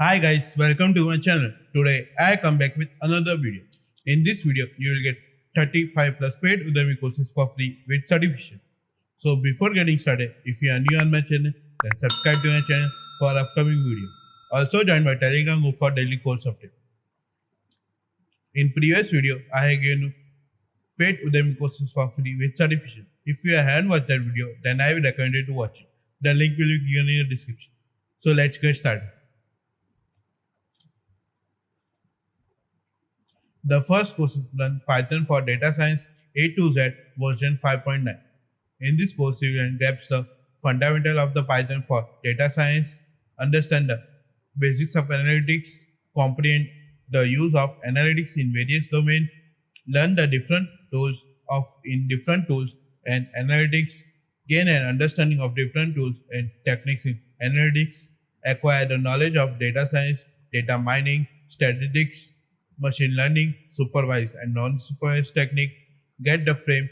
Hi guys, welcome to my channel. Today I come back with another video. In this video, you will get 35 plus paid Udemy courses for free with certification. So before getting started, if you are new on my channel, then subscribe to my channel for upcoming video. Also join my Telegram group for daily course update. In previous video, I have given paid Udemy courses for free with certification. If you haven't watched that video, then I will recommend you to watch it. The link will be given in the description. So let's get started. The first course is Learn Python for Data Science A to Z version 5.9. In this course, you will grasp the fundamental of the Python for data science, understand the basics of analytics, comprehend the use of analytics in various domains, learn the different tools of in different tools and analytics, gain an understanding of different tools and techniques in analytics, acquire the knowledge of data science, data mining, statistics, machine learning, supervised and non-supervised technique, get the frame,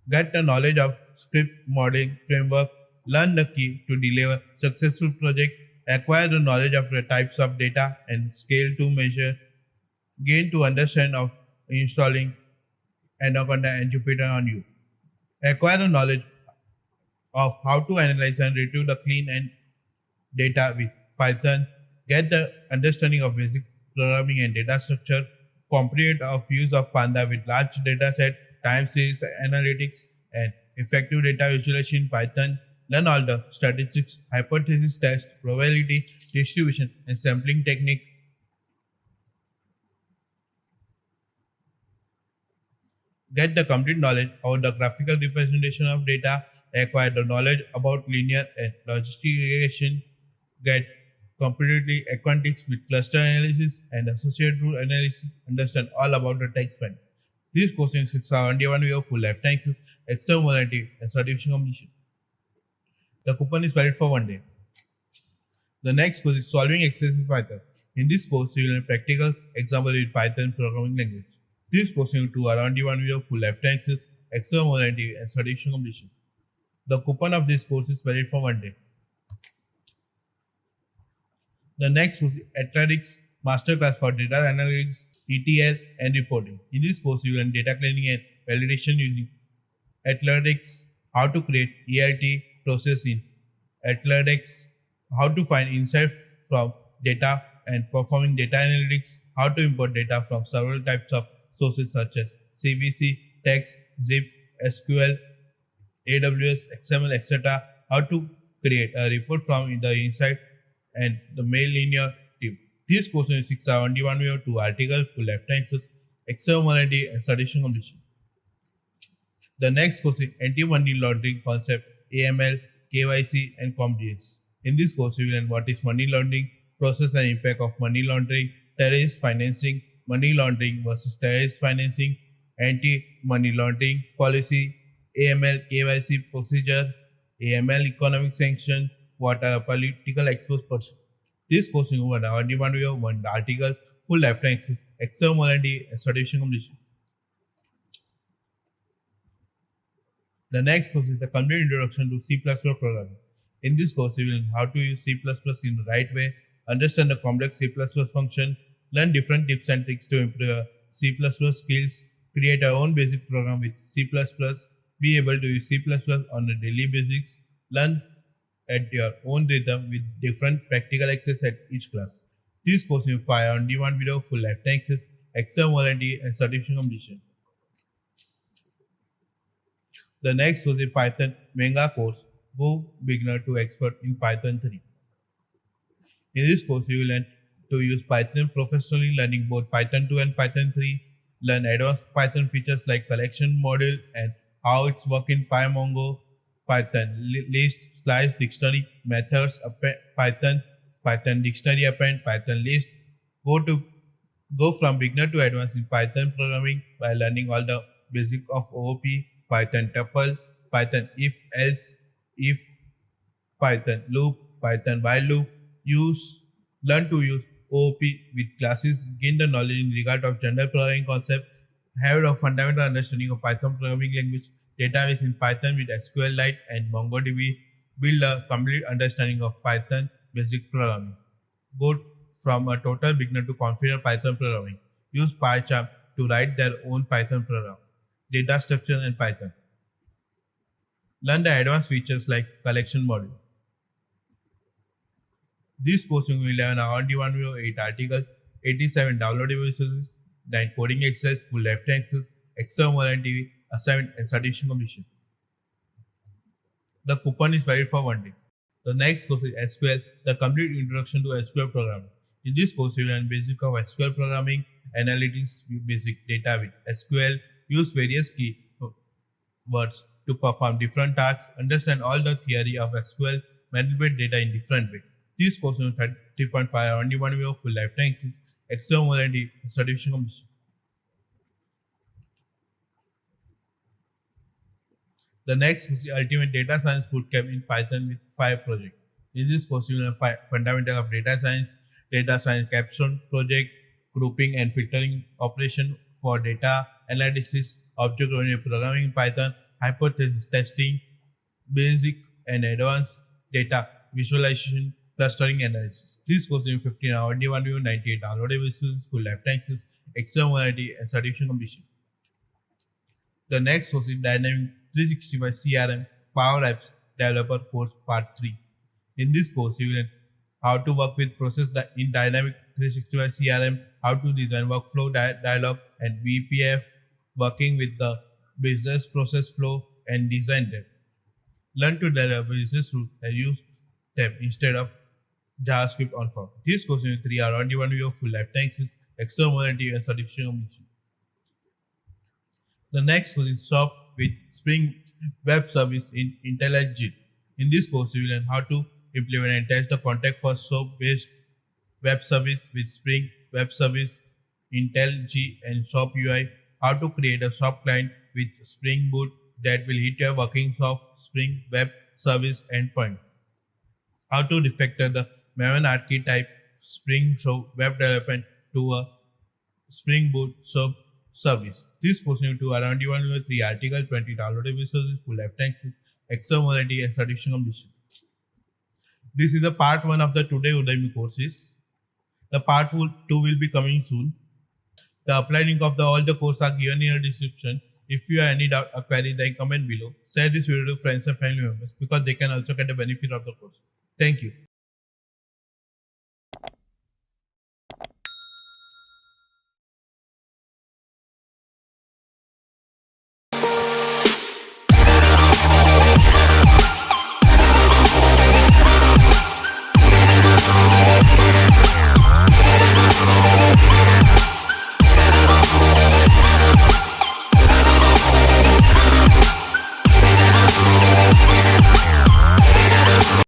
get the knowledge of script modeling framework, learn the key to deliver successful project, acquire the knowledge of the types of data and scale to measure, gain to understand of installing Anaconda and Jupyter on you, acquire the knowledge of how to analyze and retrieve the clean and data with Python, get the understanding of basic programming and data structure, comprehend of use of Panda with large data set, time series analytics, and effective data visualization in Python, learn all the statistics, hypothesis test, probability, distribution, and sampling technique, get the complete knowledge about the graphical representation of data, acquire the knowledge about linear and logistic regression, get completely acquainted with cluster analysis and associated rule analysis, understand all about the tech spend. These courses are on day one way of full lifetime access, extra mobility, and certification completion. The coupon is valid for 1 day. The next course is Solving Exercises with Python. In this course, you will learn practical example with Python programming language. These courses are on day one way of full lifetime access, extra mobility, and certification completion. The coupon of this course is valid for 1 day. The next was Athletics Masterclass for Data Analytics, ETL, and Reporting. In this course, you learn data cleaning and validation using Athletics, how to create ELT process in Athletics, how to find insight from data and performing data analytics, how to import data from several types of sources such as CVC, text, zip, SQL, AWS, XML, etc., how to create a report from the insight and the mail linear team. These courses 6 are only one way or two article, full lifetime access, externality and certification completion. The next course is anti-money laundering concept, AML, KYC and compliance. In this course, we will learn what is money laundering, process and impact of money laundering, terrorist financing, money laundering versus terrorist financing, anti-money laundering policy, AML, KYC procedure, AML economic sanction, what are a political exposed person. This course is one on demand way of one article, full lifetime access, external morality, and certification completion. The next course is the complete introduction to C++ programming. In this course, you will learn how to use C++ in the right way, understand the complex C++ function, learn different tips and tricks to improve your C++ skills, create our own basic program with C++, be able to use C++ on a daily basis, learn at your own rhythm with different practical access at each class. These courses will fire on demand video, full lifetime access, extra warranty, and certification completion. The next was a Python Mega course, Go Beginner to Expert in Python 3. In this course, you will learn to use Python professionally, learning both Python 2 and Python 3, learn advanced Python features like collection module and how it's work in PyMongo, Python list, slice, dictionary, methods, Python, Python dictionary append, Python list. Go from beginner to advanced in Python programming by learning all the basic of OOP, Python tuple, Python if else, if, Python loop, Python while loop. Learn to use OOP with classes, gain the knowledge in regard of general programming concept, have a fundamental understanding of Python programming language, database in Python with SQLite and MongoDB, build a complete understanding of Python basic programming. go from a total beginner to confident Python programming. Use PyCharm to write their own Python program. Data structure in Python. Learn the advanced features like collection module. This course you will learn on-demand video, 8 article, 87 downloadable resources, 9 coding exercise, full lifetime access, exam warranty, assignment and certification completion. The coupon is valid for 1 day. The next course is SQL, the complete introduction to SQL programming. In this course, you will learn basic of SQL programming, analytics, basic data with SQL, use various key words to perform different tasks, understand all the theory of SQL, manipulate data in different ways. This course is 3.5 on-demand video, full lifetime access, exam warranty, certification completion. The next is the Ultimate Data Science Bootcamp in Python with 5 projects. In this course, you will learn 5 fundamentals of data science capstone project, grouping and filtering operation for data analysis, object-oriented programming in Python, hypothesis testing, basic and advanced data visualization, clustering analysis. This course is 15 hours, on-demand video, 98 downloadable resources, full lifetime access, exam warranty and certification completion. The next course is Dynamic 365 CRM Power Apps Developer Course Part 3. In this course, you will learn how to work with process in Dynamic 365 CRM, how to design workflow dialog and BPF, working with the business process flow and design them. Learn to develop business rules and use them instead of JavaScript on form. This course is 3 hours on-demand video, full lifetime access, exam warranty and certification completion. The next course is SOAP with Spring Web Service in IntelliJ. In this course, you will learn how to implement and test the context for SOAP-based web service with Spring Web Service, IntelliJ and SOAP UI, how to create a SOAP client with Spring Boot that will hit your workings of Spring Web Service endpoint, how to refactor the Maven archetype Spring Web development to a Spring Boot SOAP service. This course is 2 around 3 article, 20 downloadable resources, full lifetime access, exam warranty and certification completion. This is the part 1 of the today Udemy courses. The part 2 will be coming soon. The apply link of all the courses are given in the description. If you have any doubt or query, then comment below. Share this video to friends and family members because they can also get the benefit of the course. Thank you.